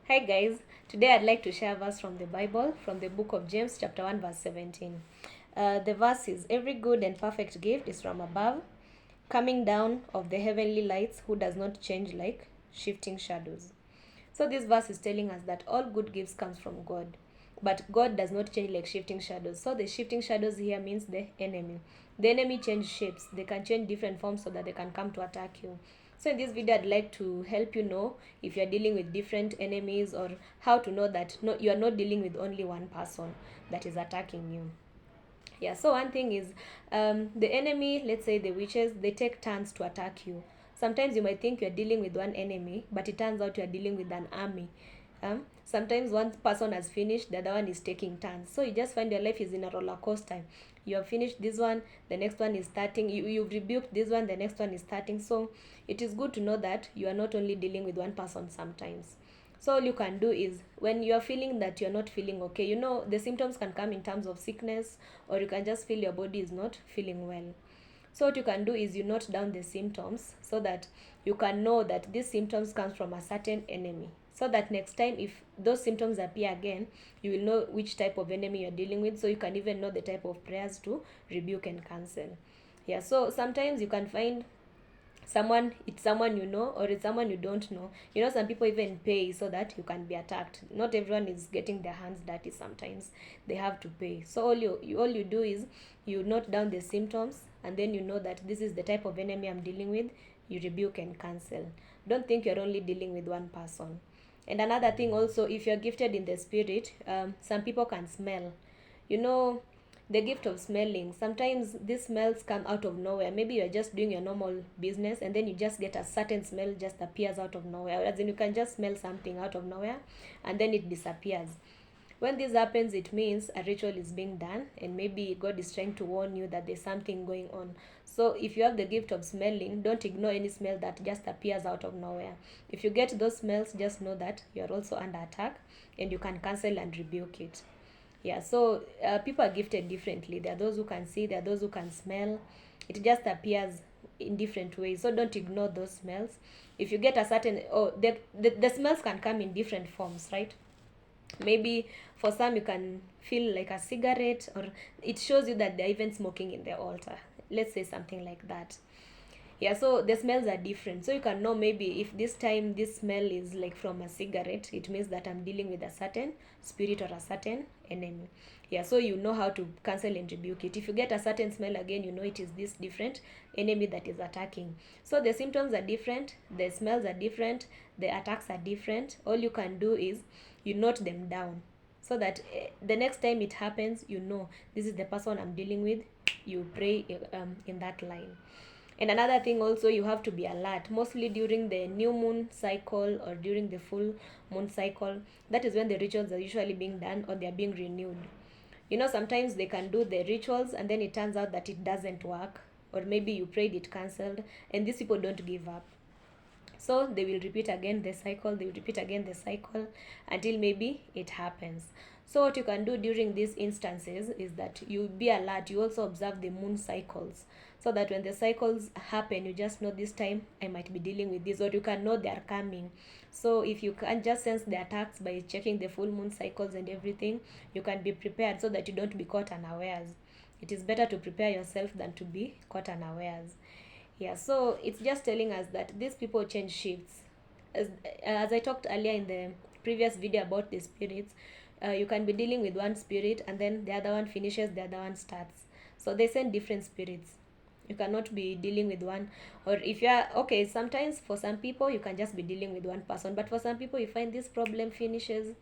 Hi guys, today I'd like to share a verse from the Bible, from the book of James, chapter 1, verse 17. The verse is, "Every good and perfect gift is from above, coming down of the heavenly lights, who does not change like shifting shadows." So this verse is telling us that all good gifts comes from God. But God does not change like shifting shadows. So the shifting shadows here means the enemy. The enemy change shapes. They can change different forms so that they can come to attack you. So in this video, I'd like to help you know if you're dealing with different enemies, or how to know that you are not dealing with only one person that is attacking you. Yeah, so one thing is, the enemy, let's say the witches, they take turns to attack you. Sometimes you might think you're dealing with one enemy, but it turns out you're dealing with an army. Sometimes one person has finished, the other one is taking turns. So you just find your life is in a roller coaster. You have finished this one, the next one is starting. You've rebuked this one, the next one is starting. So it is good to know that you are not only dealing with one person sometimes. So all you can do is, when you are feeling that you're not feeling okay, the symptoms can come in terms of sickness, or you can just feel your body is not feeling well. So what you can do is you note down the symptoms so that you can know that these symptoms comes from a certain enemy. So that next time if those symptoms appear again, you will know which type of enemy you're dealing with, so you can even know the type of prayers to rebuke and cancel. Yeah, so sometimes you can find someone you know, or it's someone you don't know. Some people even pay so that you can be attacked. Not everyone is getting their hands dirty. Sometimes they have to pay. So all you do is you note down the symptoms, and then you know that this is the type of enemy I'm dealing with. You rebuke and cancel. Don't think you're only dealing with one person. And another thing also, if you're gifted in the spirit, some people can smell. you know the gift of smelling, sometimes these smells come out of nowhere. Maybe you're just doing your normal business, and then you just get a certain smell just appears out of nowhere, as in you can just smell something out of nowhere and then it disappears. When this happens, it means a ritual is being done, and maybe God is trying to warn you that there's something going on. So if you have the gift of smelling, don't ignore any smell that just appears out of nowhere. If you get those smells, just know that you're also under attack, and you can cancel and rebuke it. Yeah, so people are gifted differently. There are those who can see, there are those who can smell. It just appears in different ways, so don't ignore those smells. If you get a certain, the smells can come in different forms, right? Maybe for some you can feel like a cigarette, or it shows you that they're even smoking in the altar. Let's say something like that. Yeah, so the smells are different, so you can know, maybe if this time this smell is like from a cigarette, it means that I'm dealing with a certain spirit or a certain enemy. Yeah, so you know how to cancel and rebuke it. If you get a certain smell again, you know it is this different enemy that is attacking. So the symptoms are different, the smells are different, the attacks are different. All you can do is you note them down, so that the next time it happens, you know this is the person I'm dealing with. You pray in that line. And another thing also, you have to be alert, mostly during the new moon cycle or during the full moon cycle. That is when the rituals are usually being done, or they're being renewed. Sometimes they can do the rituals and then it turns out that it doesn't work, or maybe you prayed, it cancelled, and these people don't give up. So they will repeat again the cycle, they will repeat again the cycle until maybe it happens. So what you can do during these instances is that you be alert. You also observe the moon cycles, so that when the cycles happen, you just know this time I might be dealing with this, or you can know they are coming. So if you can just sense the attacks by checking the full moon cycles and everything, you can be prepared so that you don't be caught unawares. It is better to prepare yourself than to be caught unawares. Yeah, so it's just telling us that these people change shifts. As I talked earlier in the previous video about the spirits, you can be dealing with one spirit, and then the other one finishes, the other one starts. So they send different spirits. You cannot be dealing with one. Or if you are okay, sometimes for some people you can just be dealing with one person, but for some people you find this problem finishes,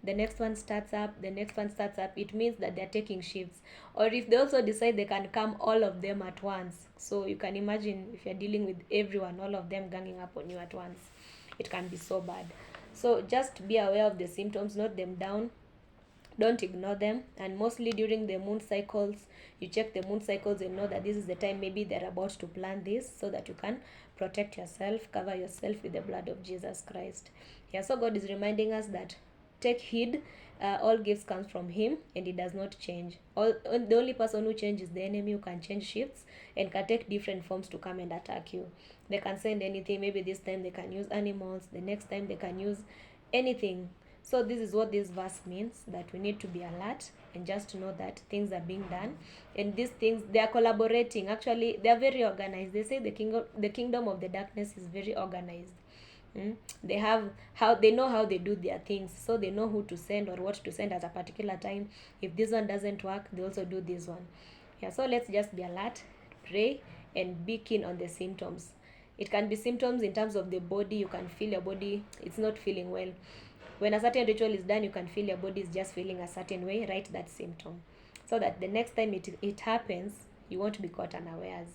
the next one starts up, the next one starts up. It means that they're taking shifts. Or if they also decide they can come all of them at once, so you can imagine if you're dealing with everyone, all of them ganging up on you at once, it can be so bad. So just be aware of the symptoms, note them down, don't ignore them. And mostly during the moon cycles, you check the moon cycles and know that this is the time maybe they're about to plan this, so that you can protect yourself, cover yourself with the blood of Jesus Christ. Yeah, so God is reminding us that take heed. All gifts comes from him, and it does not change. The only person who changes is the enemy, who can change shifts and can take different forms to come and attack you. They can send anything. Maybe this time they can use animals, the next time they can use anything. So this is what this verse means, that we need to be alert and just to know that things are being done, and these things, they are collaborating. Actually, they are very organized. They say the kingdom of the darkness is very organized. They have how they know how they do their things, so they know who to send or what to send at a particular time. If this one doesn't work, they also do this one. Yeah, so let's just be alert, pray, and be keen on the symptoms. It can be symptoms in terms of the body. You can feel your body, it's not feeling well. When a certain ritual is done, you can feel your body is just feeling a certain way. Write that symptom, so that the next time it happens, you won't be caught unawares.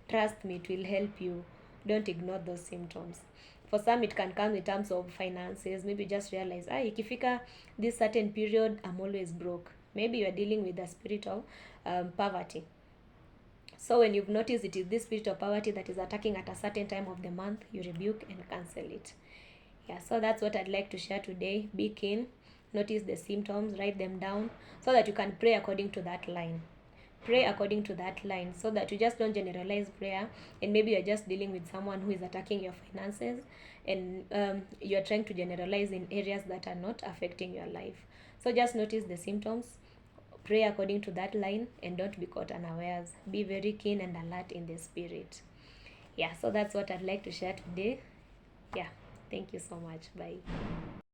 Trust me, it will help you. Don't ignore those symptoms. For some, it can come in terms of finances. Maybe just realize, ikifika this certain period, I'm always broke. Maybe you are dealing with the spirit of poverty. So when you've noticed it is this spirit of poverty that is attacking at a certain time of the month, you rebuke and cancel it. Yeah, so that's what I'd like to share today. Be keen, notice the symptoms, write them down, so that you can pray according to that line. Pray according to that line, so that you just don't generalize prayer, and maybe you're just dealing with someone who is attacking your finances, and you're trying to generalize in areas that are not affecting your life. So just notice the symptoms, pray according to that line, and don't be caught unawares. Be very keen and alert in the spirit. Yeah, so that's what I'd like to share today. Yeah, thank you so much. Bye.